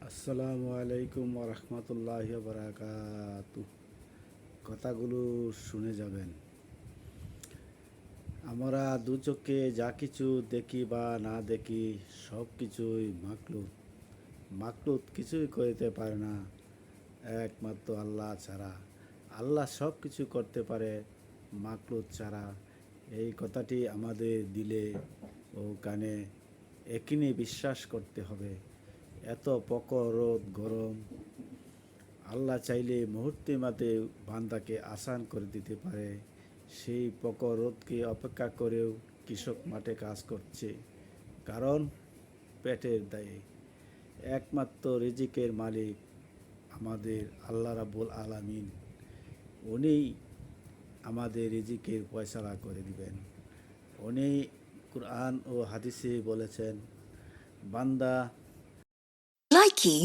আসসালামু আলাইকুম ওরহমতুল্লাহ বারাকাতু। কথাগুলো শুনে যাবেন। আমরা দু চোখে যা কিছু দেখি বা না দেখি সব কিছুই মাকলুত। মাকলুত কিছুই করতে পারে না একমাত্র আল্লাহ ছাড়া। আল্লাহ সব কিছু করতে পারে মাকলুত ছাড়া। এই কথাটি আমাদের দিলে ও কানে একিনে বিশ্বাস করতে হবে। এত প্রখর রোদ গরম, আল্লাহ চাইলে মুহূর্তের মাঝে বান্দাকে আসান করে দিতে পারে। সেই প্রখর রোদকে অপেক্ষা করেও কৃষক মাঠে কাজ করছে, কারণ পেটের দায়ে। একমাত্র রিজিকের মালিক আমাদের আল্লাহ রাব্বুল আলামিন। উনিই আমাদের রিজিকের ফয়সালা করে দিবেন। উনি কুরআন ও হাদিসে বলেছেন, বান্দা Likey